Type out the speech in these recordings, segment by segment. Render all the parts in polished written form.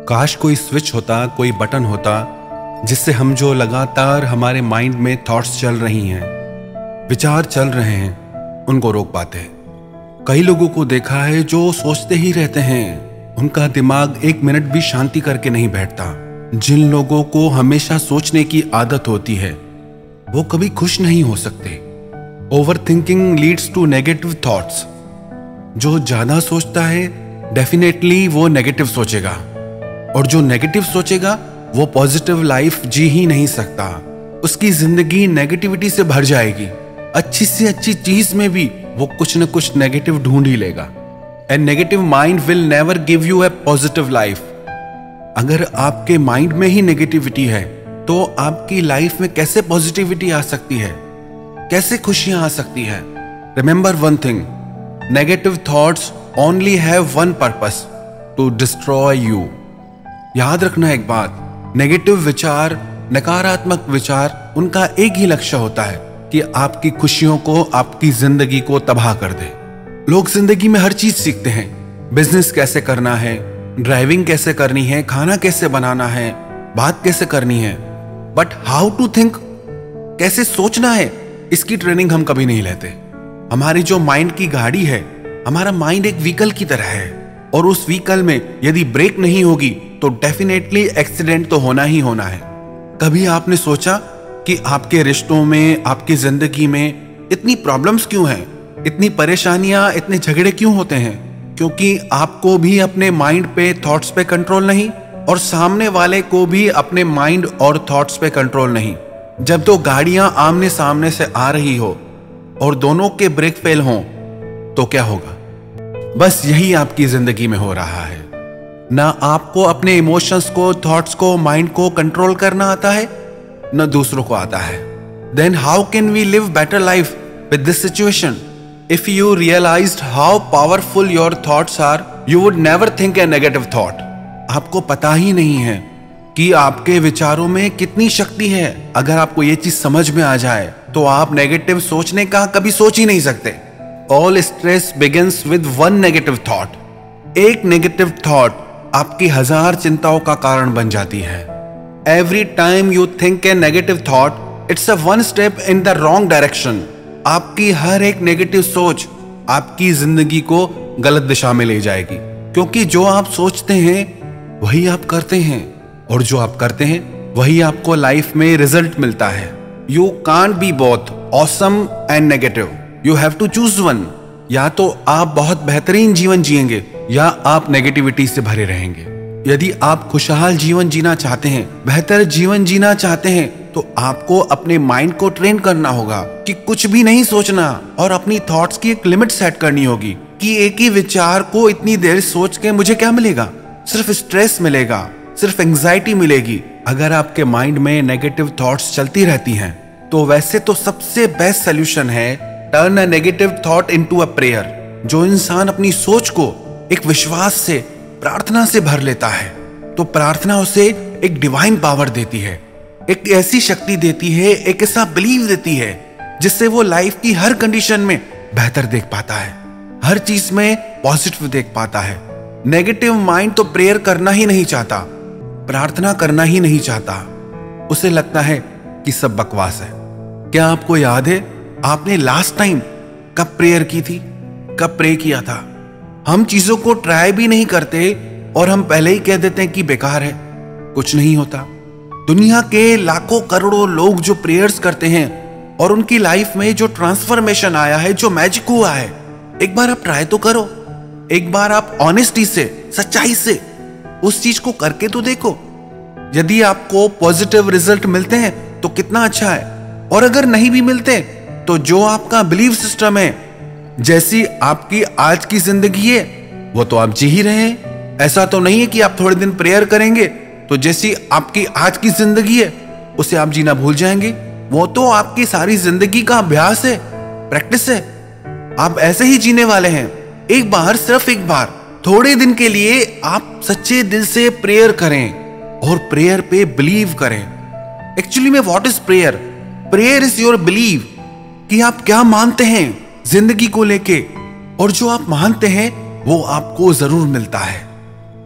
काश कोई स्विच होता, कोई बटन होता जिससे हम जो लगातार हमारे माइंड में थॉट्स चल रही हैं, विचार चल रहे हैं, उनको रोक पाते हैं। कई लोगों को देखा है जो सोचते ही रहते हैं, उनका दिमाग एक मिनट भी शांति करके नहीं बैठता। जिन लोगों को हमेशा सोचने की आदत होती है वो कभी खुश नहीं हो सकते। Overthinking leads to negative thoughts. जो ज्यादा सोचता है डेफिनेटली वो नेगेटिव सोचेगा, और जो नेगेटिव सोचेगा वो पॉजिटिव लाइफ जी ही नहीं सकता। उसकी जिंदगी नेगेटिविटी से भर जाएगी। अच्छी से अच्छी चीज में भी वो कुछ न कुछ नेगेटिव ढूंढ ही लेगा। A negative mind will never give you a positive life. अगर आपके माइंड में ही नेगेटिविटी है तो आपकी लाइफ में कैसे पॉजिटिविटी आ सकती है, कैसे खुशियां आ सकती है? Remember one thing, negative thoughts only have one purpose, to destroy you. याद रखना एक बात, नेगेटिव विचार, नकारात्मक विचार, उनका एक ही लक्ष्य होता है कि आपकी खुशियों को, आपकी जिंदगी को तबाह कर दे। लोग जिंदगी में हर चीज सीखते हैं। बिजनेस कैसे करना है, ड्राइविंग कैसे करनी है, खाना कैसे बनाना है, बात कैसे करनी है, बट हाउ टू थिंक, कैसे सोचना है, इसकी ट्रेनिंग हम कभी नहीं लेते। हमारी जो माइंड की गाड़ी है, हमारा माइंड एक व्हीकल की तरह है, और उस व्हीकल में यदि ब्रेक नहीं होगी तो डेफिनेटली एक्सीडेंट तो होना ही होना है। कभी आपने सोचा कि आपके रिश्तों में, आपकी जिंदगी में इतनी प्रॉब्लम्स क्यों हैं, इतनी परेशानियां, इतने झगड़े क्यों होते हैं? क्योंकि आपको भी अपने माइंड पे, थॉट्स पे कंट्रोल नहीं, और सामने वाले को भी अपने माइंड और थॉट्स पे कंट्रोल नहीं। जब दो गाड़ियां आमने सामने से आ रही हो और दोनों के ब्रेक फेल हों तो क्या होगा? बस यही आपकी जिंदगी में हो रहा है। ना आपको अपने इमोशंस को, थॉट्स को, माइंड को कंट्रोल करना आता है, न दूसरों को आता है। Then how can we live better life with this situation? If you realised how powerful your thoughts are, you would never think a negative thought. आपको पता ही नहीं है कि आपके विचारों में कितनी शक्ति है। अगर आपको ये चीज समझ में आ जाए तो आप नेगेटिव सोचने का कभी सोच ही नहीं सकते। All stress begins with one negative thought. एक नेगेटिव थॉट आपकी 1000 चिंताओं का कारण बन जाती है। Every time you think a negative thought, it's a one step in the wrong direction. आपकी हर एक नेगेटिव सोच आपकी जिंदगी को गलत दिशा में ले जाएगी, क्योंकि जो आप सोचते हैं वही आप करते हैं, और जो आप करते हैं वही आपको लाइफ में रिजल्ट मिलता है। You can't be both awesome and negative, you have to choose one. या तो आप बहुत बेहतरीन जीवन जिएंगे या आप नेगेटिविटी से भरे रहेंगे। यदि आप खुशहाल जीवन जीना चाहते हैं, बेहतर जीवन जीना चाहते हैं, तो आपको अपने माइंड को ट्रेन करना होगा कि कुछ भी नहीं सोचना, और अपनी थॉट्स की एक लिमिट सेट करनी होगी कि एक ही विचार को इतनी देर सोच के मुझे क्या मिलेगा? सिर्फ स्ट्रेस मिलेगा, सिर्फ एंजाइटी मिलेगी। अगर आपके माइंड में नेगेटिव थॉट्स चलती रहती हैं तो वैसे तो सबसे बेस्ट सोल्यूशन है turn a negative thought into a prayer. जो इंसान अपनी सोच को एक विश्वास से, प्रार्थना से भर लेता है, तो प्रार्थना उसे एक डिवाइन पावर देती है, एक ऐसी शक्ति देती है, एक ऐसा बिलीव देती है जिससे वो लाइफ की हर कंडीशन में बेहतर देख पाता है, हर चीज में पॉजिटिव देख पाता है। नेगेटिव माइंड तो प्रेयर करना ही नहीं चाहता, प्रार्थना करना ही नहीं चाहता। उसे लगता है कि सब बकवास है। क्या आपको याद है आपने लास्ट टाइम कब प्रेयर की थी, कब प्रे किया था? हम चीजों को ट्राई भी नहीं करते और हम पहले ही कह देते हैं कि बेकार है, कुछ नहीं होता। दुनिया के लाखों करोड़ों लोग जो प्रेयर्स करते हैं और उनकी लाइफ में जो ट्रांसफॉर्मेशन आया है, जो मैजिक हुआ है, एक बार आप ट्राई तो करो। एक बार आप ऑनेस्टी से, सच्चाई से उस चीज को करके तो देखो। यदि आपको पॉजिटिव रिजल्ट मिलते हैं तो कितना अच्छा है, और अगर नहीं भी मिलते तो जो आपका बिलीव सिस्टम है, जैसी आपकी आज की जिंदगी है, वो तो आप जी ही रहे हैं। ऐसा तो नहीं है कि आप थोड़े दिन प्रेयर करेंगे तो जैसी आपकी आज की जिंदगी है उसे आप जीना भूल जाएंगे। वो तो आपकी सारी जिंदगी का अभ्यास है, प्रैक्टिस है। आप ऐसे ही जीने वाले हैं। एक बार, सिर्फ एक बार, थोड़े दिन के लिए आप सच्चे दिल से प्रेयर करें और प्रेयर पे बिलीव करें। एक्चुअली में what is prayer? Prayer is your believe, कि आप क्या मानते हैं जिंदगी को लेके, और जो आप मानते हैं वो आपको जरूर मिलता है।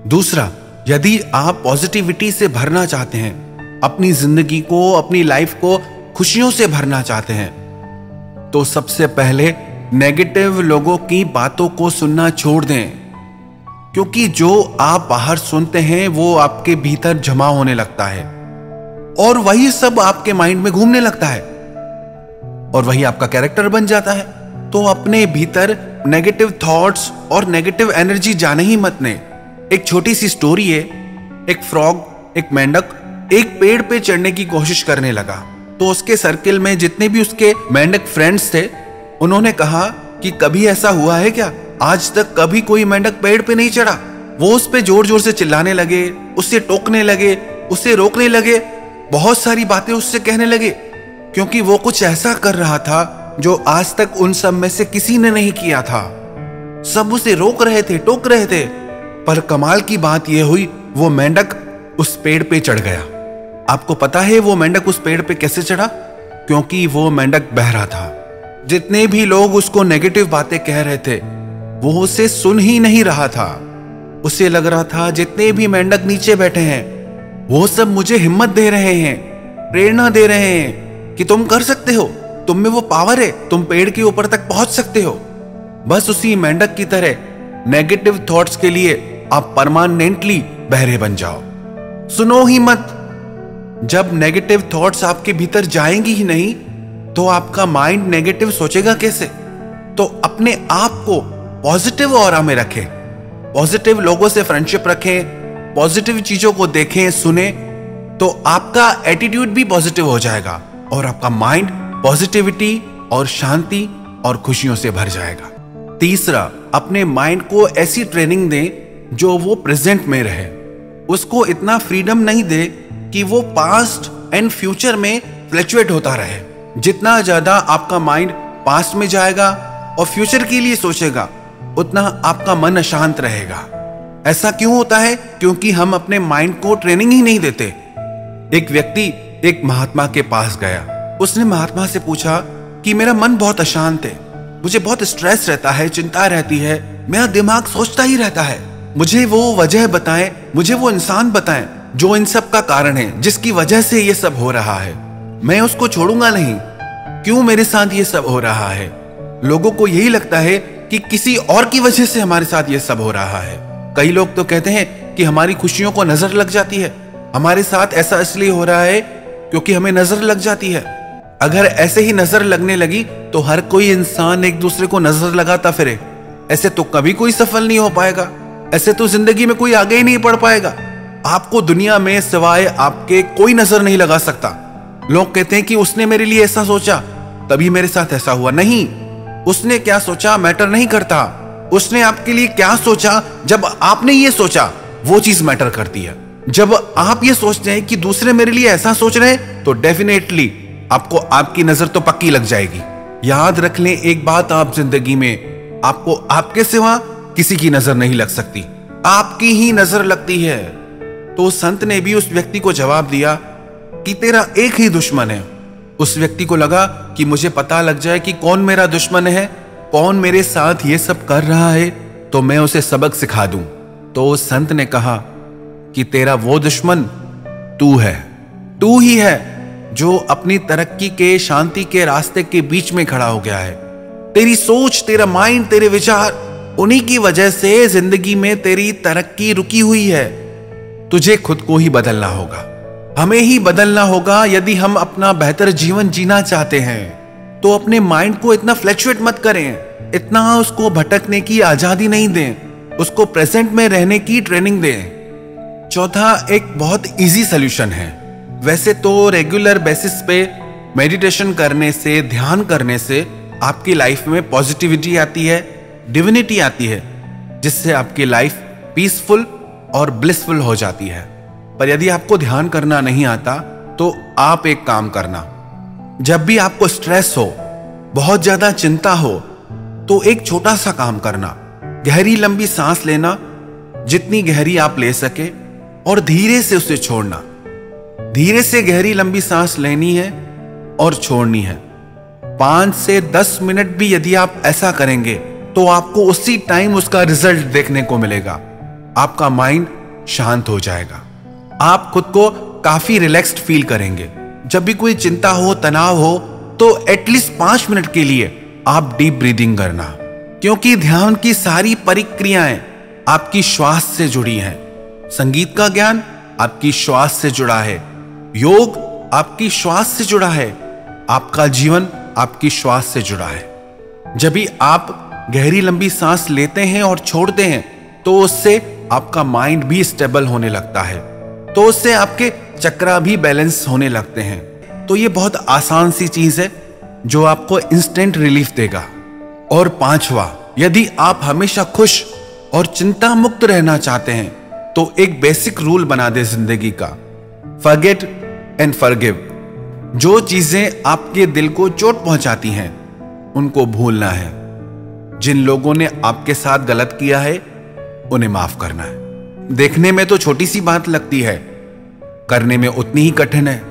दूसरा, यदि आप पॉजिटिविटी से भरना चाहते हैं, अपनी जिंदगी को, अपनी लाइफ को खुशियों से भरना चाहते हैं, तो सबसे पहले नेगेटिव लोगों की बातों को सुनना छोड़ दें, क्योंकि जो आप बाहर सुनते हैं वो आपके भीतर जमा होने लगता है और वही सब आपके माइंड में घूमने लगता है और वही आपका कैरेक्टर बन जाता है। तो अपने भीतर नेगेटिव थॉट्स और नेगेटिव एनर्जी जाने ही मत दें। एक छोटी सी स्टोरी है, एक फ्रॉग, एक मेंढक एक पेड़ पे चढ़ने की कोशिश करने लगा। तो उसके सर्किल में जितने भी उसके मेंढक फ्रेंड्स थे, उन्होंने कहा कि कभी ऐसा हुआ है क्या, आज तक कभी कोई मेंढक पेड़ पे नहीं चढ़ा। वो उस पे जोर जोर से चिल्लाने लगे, उससे टोकने लगे, उससे रोकने लगे, बहुत सारी बातें उससे कहने लगे, क्योंकि वो कुछ ऐसा कर रहा था जो आज तक उन सब में से किसी ने नहीं किया था। सब उसे रोक रहे थे, टोक रहे थे, पर कमाल की बात यह हुई वो मेंढक उस पेड़ पे चढ़ गया। आपको पता है वो मेंढक उस पेड़ पे कैसे चढ़ा? क्योंकि वो मेंढक बहरा था। जितने भी लोग उसको नेगेटिव बातें कह रहे थे वो उसे सुन ही नहीं रहा था। उसे लग रहा था जितने भी मेंढक नीचे बैठे हैं वो सब मुझे हिम्मत दे रहे हैं, प्रेरणा दे रहे हैं कि तुम कर सकते हो, तुम में वो पावर है, तुम पेड़ के ऊपर तक पहुंच सकते हो। बस उसी मेंढक की तरह नेगेटिव थॉट्स के लिए आप परमानेंटली बहरे बन जाओ, सुनो ही मत। जब नेगेटिव थॉट्स आपके भीतर जाएंगी ही नहीं तो आपका माइंड नेगेटिव सोचेगा कैसे? तो अपने आप को पॉजिटिव ऑरा में रखें, पॉजिटिव लोगों से फ्रेंडशिप रखें, पॉजिटिव चीजों को देखें, सुने, तो आपका एटीट्यूड भी पॉजिटिव हो जाएगा और आपका माइंड पॉजिटिविटी और शांति और खुशियों से भर जाएगा। तीसरा, अपने माइंड को ऐसी ट्रेनिंग दें जो वो प्रेजेंट में रहे। उसको इतना फ्रीडम नहीं दे कि वो पास्ट एंड फ्यूचर में फ्लक्चुएट होता रहे। जितना ज्यादा आपका माइंड पास्ट में जाएगा और फ्यूचर के लिए सोचेगा, उतना आपका मन अशांत रहेगा। ऐसा क्यों होता है? क्योंकि हम अपने माइंड को ट्रेनिंग ही नहीं देते। एक व्यक्ति एक महात्मा के पास गया। उसने महात्मा से पूछा कि मेरा मन बहुत अशांत है, मुझे बहुत स्ट्रेस रहता है, चिंता रहती है, मेरा दिमाग सोचता ही रहता है, मुझे वो वजह बताएं, मुझे वो इंसान बताएं जो इन सब का कारण है, जिसकी वजह से ये सब हो रहा है। मैं उसको छोड़ूंगा नहीं, क्यों मेरे साथ ये सब हो रहा है? लोगों को यही लगता है कि किसी और की वजह से हमारे साथ ये सब हो रहा है। कई लोग तो कहते हैं कि हमारी खुशियों को नजर लग जाती है, हमारे साथ ऐसा इसलिए हो रहा है क्योंकि हमें नजर लग जाती है। अगर ऐसे ही नजर लगने लगी तो हर कोई इंसान एक दूसरे को नजर लगाता फिरे, ऐसे तो कभी कोई सफल नहीं हो पाएगा, ऐसे तो जिंदगी में कोई आगे ही नहीं बढ़ पाएगा। आपको दुनिया में सिवाय आपके कोई नजर नहीं लगा सकता। लोग कहते हैं कि उसने मेरे लिए ऐसा सोचा तभी मेरे साथ ऐसा हुआ। नहीं, उसने क्या सोचा मैटर नहीं करता। उसने आपके लिए क्या सोचा, जब आपने ये सोचा वो चीज मैटर करती है। जब आप ये सोचते हैं कि दूसरे मेरे लिए ऐसा सोच रहे हैं तो डेफिनेटली आपको आपकी नजर तो पक्की लग जाएगी। याद रख लें एक बात, आप जिंदगी में आपको आपके सिवा किसी की नजर नहीं लग सकती, आपकी ही नजर लगती है। तो संत ने भी उस व्यक्ति को जवाब दिया कि तेरा एक ही दुश्मन है। उस व्यक्ति को लगा कि मुझे पता लग जाए कि कौन मेरा दुश्मन है, कौन मेरे साथ ये सब कर रहा है, तो मैं उसे सबक सिखा दूं। तो संत ने कहा कि तेरा वो दुश्मन तू है, तू ही है जो अपनी तरक्की के, शांति के रास्ते के बीच में खड़ा हो गया है। तेरी सोच, तेरा माइंड, तेरे विचार, उन्हीं की वजह से जिंदगी में तेरी तरक्की रुकी हुई है। तुझे खुद को ही बदलना होगा, हमें ही बदलना होगा। यदि हम अपना बेहतर जीवन जीना चाहते हैं तो अपने माइंड को इतना फ्लक्चुएट मत करें, इतना उसको भटकने की आजादी नहीं दें, उसको प्रेजेंट में रहने की ट्रेनिंग दें। चौथा, एक बहुत इजी सॉल्यूशन है। वैसे तो रेगुलर बेसिस पे मेडिटेशन करने से, ध्यान करने से आपकी लाइफ में पॉजिटिविटी आती है, डिविनिटी आती है, जिससे आपकी लाइफ पीसफुल और ब्लिसफुल हो जाती है। पर यदि आपको ध्यान करना नहीं आता तो आप एक काम करना, जब भी आपको स्ट्रेस हो, बहुत ज्यादा चिंता हो, तो एक छोटा सा काम करना, गहरी लंबी सांस लेना, जितनी गहरी आप ले सके, और धीरे से उसे छोड़ना। धीरे से गहरी लंबी सांस लेनी है और छोड़नी है। 5 से 10 मिनट भी यदि आप ऐसा करेंगे तो आपको उसी टाइम उसका रिजल्ट देखने को मिलेगा। आपका माइंड शांत हो जाएगा। आप खुद को काफी रिलैक्स्ड फील करेंगे। जब भी कोई चिंता हो, तनाव हो, तो एटलीस्ट 5 मिनट के लिए आप डीप ब्रीदिंग करना, क्योंकि ध्यान की सारी प्रक्रियाएं आपकी श्वास से जुड़ी हैं। संगीत का ज्ञान आपकी श्वास से जुड़ा है, योग आपकी श्वास से जुड़ा है, आपका जीवन आपकी श्वास से जुड़ा है। जब भी आप गहरी लंबी सांस लेते हैं और छोड़ते हैं तो उससे आपका माइंड भी स्टेबल होने लगता है, तो उससे आपके चक्रा भी बैलेंस होने लगते हैं। तो ये बहुत आसान सी चीज है जो आपको इंस्टेंट रिलीफ देगा। और 5वां, यदि आप हमेशा खुश और चिंता मुक्त रहना चाहते हैं तो एक बेसिक रूल बना दे जिंदगी का, फॉरगेट एंड फॉरगिव। जो चीजें आपके दिल को चोट पहुंचाती हैं उनको भूलना है। जिन लोगों ने आपके साथ गलत किया है उन्हें माफ करना है। देखने में तो छोटी सी बात लगती है, करने में उतनी ही कठिन है।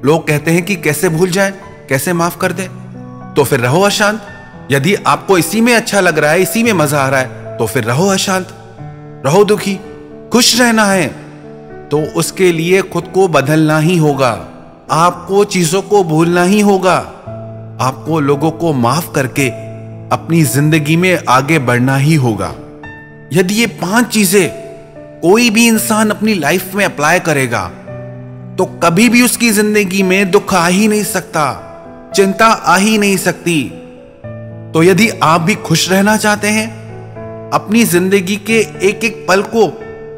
लोग कहते हैं कि कैसे भूल जाए, कैसे माफ कर दे। तो फिर रहो अशांत। यदि आपको इसी में अच्छा लग रहा है, इसी में मजा आ रहा है, तो फिर रहो अशांत, रहो दुखी। खुश रहना है तो उसके लिए खुद को बदलना ही होगा। आपको चीजों को भूलना ही होगा। आपको लोगों को माफ करके अपनी जिंदगी में आगे बढ़ना ही होगा। यदि ये 5 चीजें कोई भी इंसान अपनी लाइफ में अप्लाई करेगा तो कभी भी उसकी जिंदगी में दुख आ ही नहीं सकता, चिंता आ ही नहीं सकती। तो यदि आप भी खुश रहना चाहते हैं, अपनी जिंदगी के एक एक पल को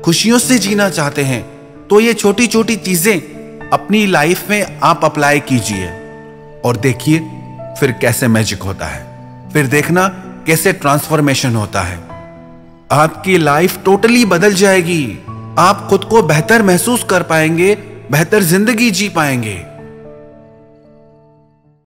खुशियों से जीना चाहते हैं, तो ये छोटी छोटी चीजें अपनी लाइफ में आप अप्लाई कीजिए और देखिए फिर कैसे मैजिक होता है। फिर देखना कैसे ट्रांसफॉर्मेशन होता है। आपकी लाइफ टोटली बदल जाएगी। आप खुद को बेहतर महसूस कर पाएंगे, बेहतर जिंदगी जी पाएंगे।